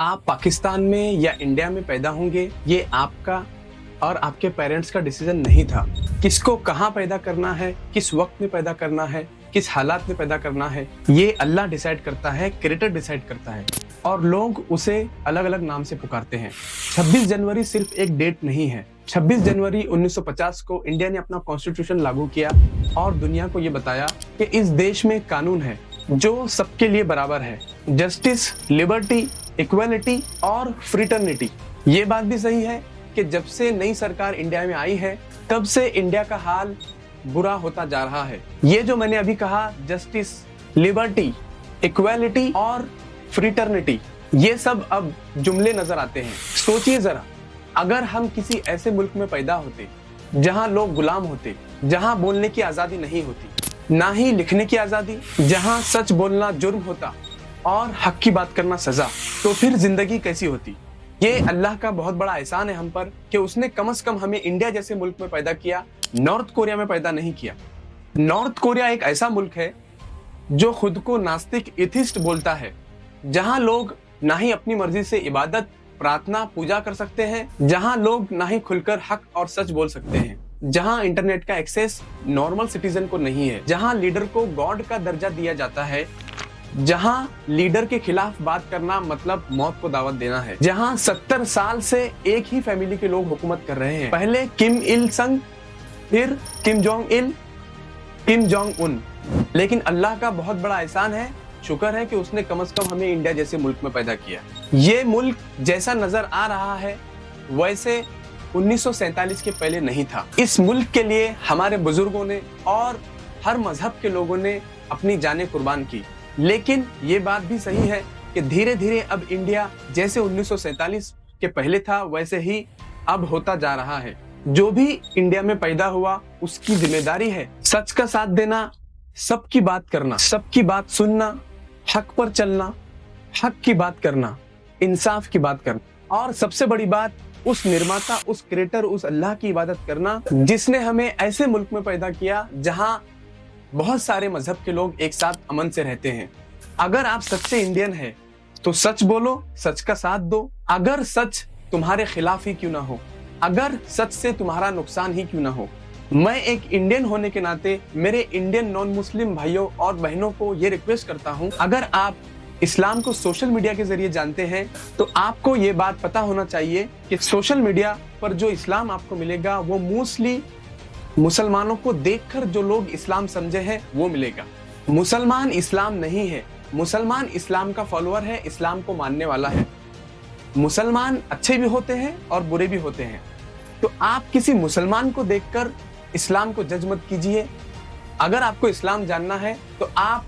आप पाकिस्तान में या इंडिया में पैदा होंगे, ये आपका और आपके पेरेंट्स का डिसीजन नहीं था। किसको कहाँ पैदा करना है, किस वक्त में पैदा करना है, किस हालात में पैदा करना है, ये अल्लाह डिसाइड करता है, क्रिएटर डिसाइड करता है और लोग उसे अलग अलग नाम से पुकारते हैं। 26 जनवरी सिर्फ एक डेट नहीं है। 26 जनवरी 1950 को इंडिया ने अपना कॉन्स्टिट्यूशन लागू किया और दुनिया को ये बताया कि इस देश में कानून है जो सबके लिए बराबर है, जस्टिस, लिबर्टी, इक्वालिटी और फ्रीटर्निटी। ये बात भी सही है कि जब से नई सरकार इंडिया में आई है तब से इंडिया का हाल बुरा होता जा रहा है। ये जो मैंने अभी कहा, जस्टिस, लिबर्टी, इक्वालिटी और फ्रीटर्निटी, ये सब अब जुमले नजर आते हैं। सोचिए जरा, अगर हम किसी ऐसे मुल्क में पैदा होते जहां लोग गुलाम होते, जहां बोलने की आजादी नहीं होती, ना ही लिखने की आजादी, जहां सच बोलना जुर्म होता और हक की बात करना सजा, तो फिर जिंदगी कैसी होती। ये अल्लाह का बहुत बड़ा एहसान है हम पर कि उसने कम से कम हमें इंडिया जैसे मुल्क में पैदा किया, नॉर्थ कोरिया में पैदा नहीं किया। नॉर्थ कोरिया एक ऐसा मुल्क है जो खुद को नास्तिक एथिस्ट बोलता है, जहां लोग ना ही अपनी मर्जी से इबादत, प्रार्थना, पूजा कर सकते हैं, जहां लोग ना ही खुलकर हक और सच बोल सकते हैं, जहां इंटरनेट का एक्सेस नॉर्मल सिटीजन को नहीं है, जहां लीडर को गॉड का दर्जा दिया जाता है, जहां लीडर के खिलाफ बात करना मतलब मौत को दावत देना है, जहां 70 साल से एक ही फैमिली के लोग हुकूमत कर रहे हैं। पहले किम इल संग, फिर Kim Jong Il, Kim Jong Un. लेकिन अल्लाह का बहुत बड़ा एहसान है, शुक्र है कि उसने कम से कम हमें इंडिया जैसे मुल्क में पैदा किया। ये मुल्क जैसा नजर आ रहा है वैसे 1947 के पहले नहीं था। इस मुल्क के लिए हमारे बुजुर्गों ने और हर मजहब के लोगों ने अपनी जानें कुर्बान की। लेकिन ये बात भी सही है कि धीरे धीरे अब इंडिया जैसे 1947 के पहले था वैसे ही अब होता जा रहा है। जो भी इंडिया में पैदा हुआ उसकी जिम्मेदारी है सच का साथ देना, सबकी बात करना, सबकी बात सुनना, हक पर चलना, हक की बात करना, इंसाफ की बात करना और सबसे बड़ी बात उस निर्माता, उस क्रिएटर, उस अल्लाह की इबादत करना जिसने हमें ऐसे मुल्क में पैदा किया जहां बहुत सारे मजहब के लोग एक साथ अमन से रहते हैं। अगर आप सच्चे इंडियन हैं तो सच बोलो, सच का साथ दो, अगर सच तुम्हारे खिलाफ ही क्यों ना हो, अगर सच से तुम्हारा नुकसान ही क्यों ना हो। मैं एक इंडियन होने के नाते मेरे इंडियन नॉन मुस्लिम भाइयों और बहनों को ये रिक्वेस्ट करता हूँ, अगर आप इस्लाम को सोशल मीडिया के जरिए जानते हैं तो आपको ये बात पता होना चाहिए कि सोशल मीडिया पर जो इस्लाम आपको मिलेगा वो मोस्टली मुसलमानों को देखकर जो लोग इस्लाम समझे हैं वो मिलेगा। मुसलमान इस्लाम नहीं है, मुसलमान इस्लाम का फॉलोअर है, इस्लाम को मानने वाला है। मुसलमान अच्छे भी होते हैं और बुरे भी होते हैं। तो आप किसी मुसलमान को देखकर इस्लाम को जज मत कीजिए। अगर आपको इस्लाम जानना है तो आप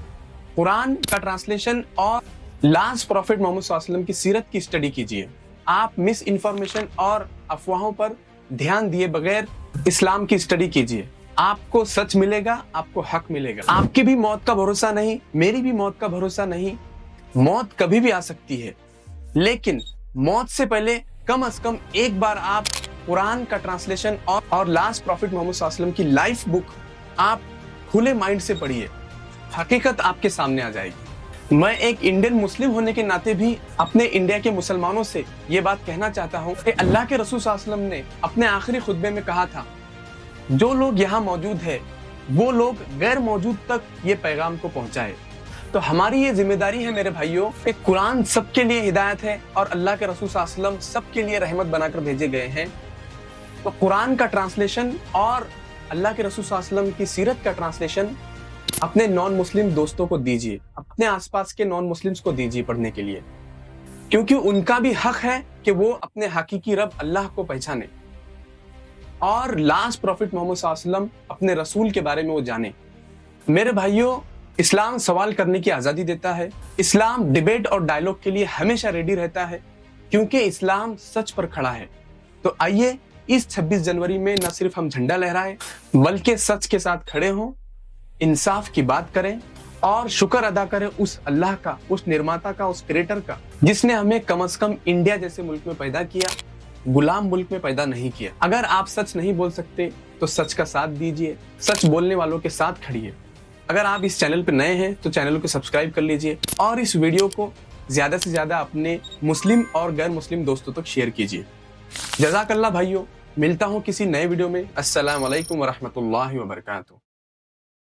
कुरान का ट्रांसलेशन और लास्ट प्रॉफिट मोहम्मद सल्लल्लाहु अलैहि वसल्लम की सीरत की स्टडी कीजिए। आप मिस इन्फॉर्मेशन और अफवाहों पर ध्यान दिए बगैर इस्लाम की स्टडी कीजिए। आपको सच मिलेगा, आपको हक मिलेगा। आपकी भी मौत का भरोसा नहीं, मेरी भी मौत का भरोसा नहीं। मौत कभी भी आ सकती है, लेकिन मौत से पहले कम से कम एक बार आप कुरान का ट्रांसलेशन और लास्ट प्रॉफिट मोहम्मद सल्लल्लाहु अलैहि वसल्लम की लाइफ बुक आप खुले माइंड से पढ़िए, हकीकत आपके सामने आ जाएगी। मैं एक इंडियन मुस्लिम होने के नाते भी अपने इंडिया के मुसलमानों से ये बात कहना चाहता हूँ कि अल्लाह के रसूल सल्लल्लाहु अलैहि वसल्लम ने अपने आखिरी खुतबे में कहा था, जो लोग यहाँ मौजूद है वो लोग गैर मौजूद तक ये पैगाम को पहुँचाए। तो हमारी ये जिम्मेदारी है मेरे भाइयों कि कुरान सबके लिए हिदायत है और अल्लाह के रसूल सल्लल्लाहु अलैहि वसल्लम सबके लिए रहमत बनाकर भेजे गए हैं। तो कुरान का ट्रांसलेशन और अल्लाह के रसूल सल्लल्लाहु अलैहि वसल्लम की सीरत का ट्रांसलेशन अपने नॉन मुस्लिम दोस्तों को दीजिए, अपने आसपास के नॉन मुस्लिम्स को दीजिए पढ़ने के लिए, क्योंकि उनका भी हक है कि वो अपने हकीकी रब अल्लाह को पहचाने और लास्ट प्रॉफिट मोहम्मद सल्लल्लाहु अलैहि वसल्लम अपने रसूल के बारे में वो जाने। मेरे भाइयों, इस्लाम सवाल करने की आज़ादी देता है। इस्लाम डिबेट और डायलॉग के लिए हमेशा रेडी रहता है क्योंकि इस्लाम सच पर खड़ा है। तो आइए इस 26 जनवरी में न सिर्फ हम झंडा लहराएं बल्कि सच के साथ खड़े हों, इंसाफ की बात करें और शुक्र अदा करें उस अल्लाह का, उस निर्माता का, उस क्रिएटर का जिसने हमें कम से कम इंडिया जैसे मुल्क में पैदा किया, गुलाम मुल्क में पैदा नहीं किया। अगर आप सच नहीं बोल सकते तो सच का साथ दीजिए, सच बोलने वालों के साथ खड़िए। अगर आप इस चैनल पर नए हैं तो चैनल को सब्सक्राइब कर लीजिए और इस वीडियो को زیادہ سے زیادہ اپنے مسلم اور غیر مسلم دوستوں تک شیئر کیجیے. جزاک اللہ بھائیوں. ملتا ہوں کسی نئے ویڈیو میں. السلام علیکم ورحمۃ اللہ وبرکاتہ.